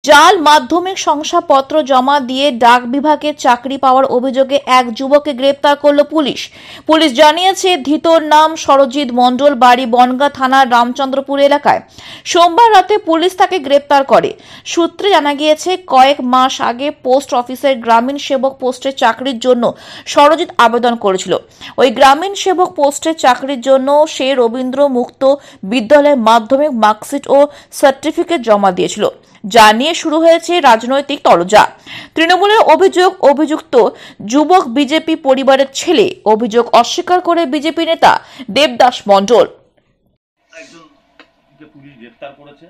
জাল মাধ্যমিক শংসাপত্র জমা দিয়ে ডাক বিভাগে চাকরি পাওয়ার অভিযোগে এক যুবককে গ্রেপ্তার করল পুলিশ। পুলিশ জানিয়েছে, ধৃতর নাম সরজিৎ মণ্ডল, বাড়ি বনগাঁ থানার রামচন্দ্রপুর এলাকায়। সোমবার রাতে পুলিশ তাকে গ্রেপ্তার করে। সূত্রে জানা গিয়েছে, কয়েক মাস আগে পোস্ট অফিসের গ্রামীণ সেবক পোস্টে চাকরির জন্য সরজিৎ আবেদন করেছিল। ওই গ্রামীণ সেবক পোস্টের চাকরির জন্য সে রবীন্দ্র মুক্ত বিদ্যালয়ের মাধ্যমিক মার্কশিট ও সার্টিফিকেট জমা দিয়েছিল, যা নিয়ে শুরু হয়েছে রাজনৈতিক তরজা। তৃণমূলের অভিযুক্ত যুবক বিজেপি পরিবারের ছেলে। অভিযোগ অস্বীকার করে বিজেপি নেতা দেবদাস মণ্ডল। একজনকে পুলিশ গ্রেফতার করেছে।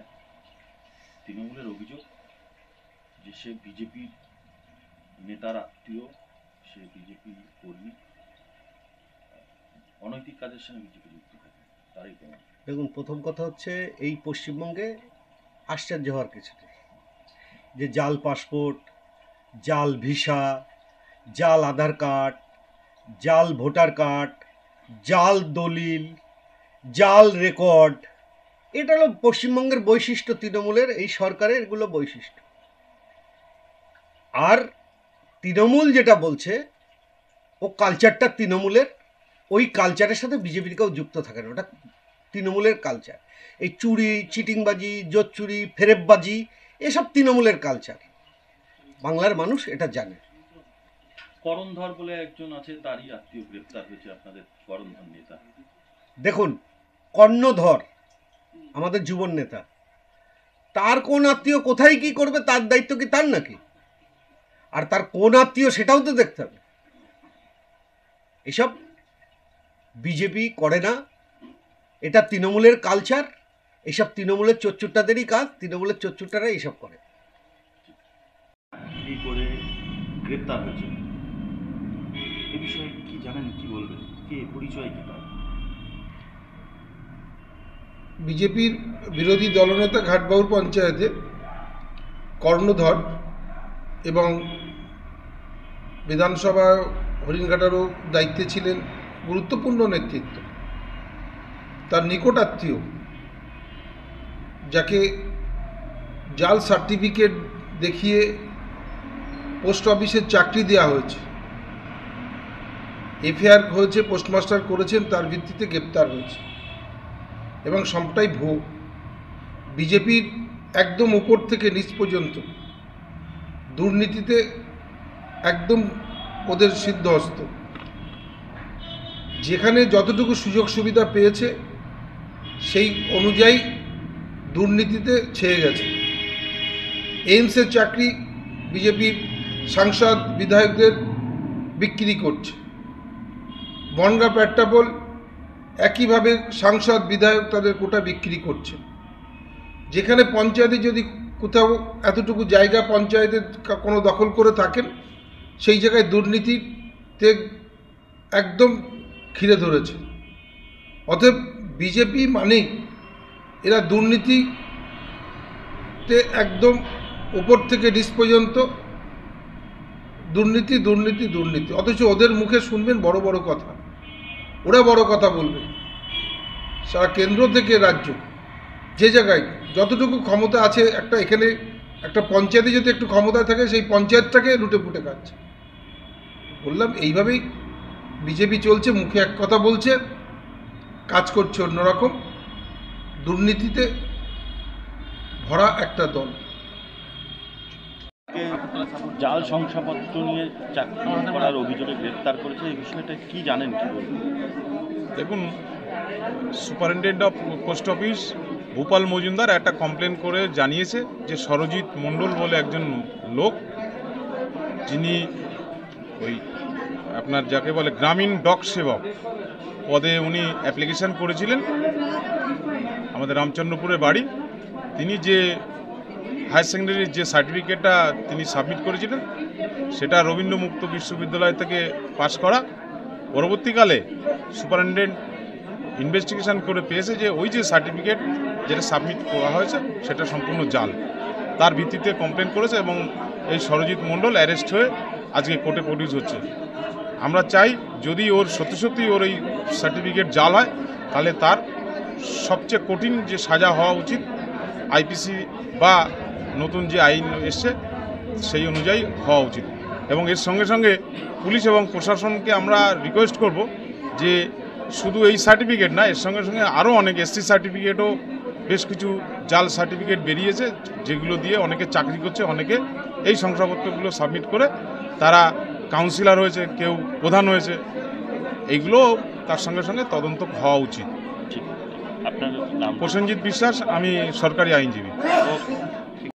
তৃণমূলের অভিযোগ যে সে বিজেপি নেতার আত্মীয়, সে বিজেপি কর্মী, অনৈতিক কাজের সঙ্গে বিজেপি যুক্ত থাকে, তারই প্রমাণ। দেখুন, প্রথম কথা হচ্ছে, এই পশ্চিমবঙ্গে আশ্চর্য হওয়ার কিছু নেই যে জাল পাসপোর্ট, জাল ভিসা, জাল আধার কার্ড, জাল ভোটার কার্ড, জাল দলিল, জাল রেকর্ড, এটা হলো পশ্চিমবঙ্গের বৈশিষ্ট্য। তৃণমূলের এই সরকারের এগুলো বৈশিষ্ট্য। আর তৃণমূল যেটা বলছে, ও কালচারটা তৃণমূলের, ওই কালচারের সাথে বিজেপির কেউ যুক্ত থাকে না, ওটা তৃণমূলের কালচার। এই চুরি, চিটিংবাজি, জোচ্চুরি, ফেরেববাজি, এসব তৃণমূলের কালচার। বাংলার মানুষ এটা জানে। করণধর বলে একজন আছে, তারই আত্মীয় গ্রেপ্তার হয়েছে, আপনাদের করণধর নেতা। দেখুন, কর্ণধর আমাদের যুবন নেতা, তার কোন আত্মীয় কোথায় কি করবে তার দায়িত্ব কি তার নাকি? আর তার কোন আত্মীয় সেটাও তো দেখতে হবে। এসব বিজেপি করে না, এটা তৃণমূলের কালচার। এইসব তৃণমূলের চোরচুট্টাদেরই কাজ, তৃণমূলের চোরচুট্টারা এইসব করে। কি করে গ্রেপ্তার হয়েছে এ বিষয়ে কি জানেন, কি বলবেন, কে পরিচয় কি তার? বিজেপির বিরোধী দলনেতা ঘাটবাউর পঞ্চায়েতে কর্ণধর এবং বিধানসভা হরিণঘাটারও দায়িত্বে ছিলেন, গুরুত্বপূর্ণ নেতৃত্ব। তার নিকট আত্মীয়, যাকে জাল সার্টিফিকেট দেখিয়ে পোস্ট অফিসের চাকরি দেওয়া হয়েছে, এফআইআর হয়েছে, পোস্টমাস্টার করেছেন, তার ভিত্তিতে গ্রেপ্তার হয়েছে। এবং সবটাই ভুয়ো। বিজেপির একদম উপর থেকে নিচ পর্যন্ত দুর্নীতিতে একদম ওদের সিদ্ধহস্ত। যেখানে যতটুকু সুযোগ সুবিধা পেয়েছে সেই অনুযায়ী দুর্নীতিতে ছেয়ে গেছে। এইমসের চাকরি বিজেপির সাংসদ বিধায়কদের বিক্রি করছে। বনগাঁ পেট্রাপোল একইভাবে সাংসদ বিধায়ক তাদের কোটা বিক্রি করছে। যেখানে পঞ্চায়েতে যদি কোথাও এতটুকু জায়গা পঞ্চায়েতের কোনো দখল করে থাকেন, সেই জায়গায় দুর্নীতিতে একদম ঘিরে ধরেছে। অতএব বিজেপি মানেই এরা দুর্নীতিতে একদম উপর থেকে নিচ পর্যন্ত দুর্নীতি দুর্নীতি দুর্নীতি। অথচ ওদের মুখে শুনবেন বড় বড় কথা, ওরা বড় কথা বলবে। সারা কেন্দ্র থেকে রাজ্য, যে জায়গায় যতটুকু ক্ষমতা আছে, এখানে একটা পঞ্চায়েতে যদি একটু ক্ষমতা থাকে, সেই পঞ্চায়েতটাকে লুটে পুটে খাচ্ছে। বললাম, এইভাবেই বিজেপি চলছে। মুখে এক কথা বলছে, কাজ করছে অন্যরকম। দুর্নীতিতে ভরা একটা দল। জাল শংসাপত্র নিয়ে চাকরি করার অভিযোগে গ্রেপ্তার করেছে, এই বিষয়টা কি জানেন, কি বলবেন? দেখুন, superintendent of post office Bhopal Majumdar একটা কমপ্লেন করে জানিয়েছে যে সরজিৎ মণ্ডল বলে একজন লোক, যিনি ওই আপনার যাকে বলে গ্রামীণ ডক সেবক পদে উনি অ্যাপ্লিকেশান করেছিলেন, আমাদের রামচন্দ্রপুরে বাড়ি। তিনি যে হায়ার সেকেন্ডারির যে সার্টিফিকেটটা তিনি সাবমিট করেছিলেন, সেটা রবীন্দ্র মুক্ত বিশ্ববিদ্যালয় থেকে পাশ করা। পরবর্তীকালে সুপারিনটেন্ডেন্ট ইনভেস্টিগেশন করে পেয়েছে যে ওই যে সার্টিফিকেট যেটা সাবমিট করা হয়েছে সেটা সম্পূর্ণ জাল। তার ভিত্তিতে কমপ্লেন করেছে এবং এই সরজিৎ মণ্ডল অ্যারেস্ট হয়ে আজকে কোর্টে প্রডিউস হচ্ছে। আমরা চাই, যদি ওর সত্যি সত্যি ওর এই সার্টিফিকেট জাল হয়, তাহলে তার সবচেয়ে কঠিন যে সাজা হওয়া উচিত, আইপিসি বা নতুন যে আইন এসছে সেই অনুযায়ী হওয়া উচিত। এবং এর সঙ্গে সঙ্গে পুলিশ এবং প্রশাসনকে আমরা রিকোয়েস্ট করব যে শুধু এই সার্টিফিকেট না, এর সঙ্গে সঙ্গে আরও অনেক এসসি সার্টিফিকেটও বেশ কিছু জাল সার্টিফিকেট বেরিয়েছে, যেগুলো দিয়ে অনেকে চাকরি করছে, অনেকে এই শংসাপত্রগুলো সাবমিট করে তারা কাউন্সিলর হয়েছে, কেউ প্রধান হয়েছে। এইগুলো তার সঙ্গে সঙ্গে তদন্ত হওয়া উচিত। ঠিক। আপনার নাম? প্রসেনজিৎ বিশ্বাস, আমি সরকারি আইনজীবী। ওকে।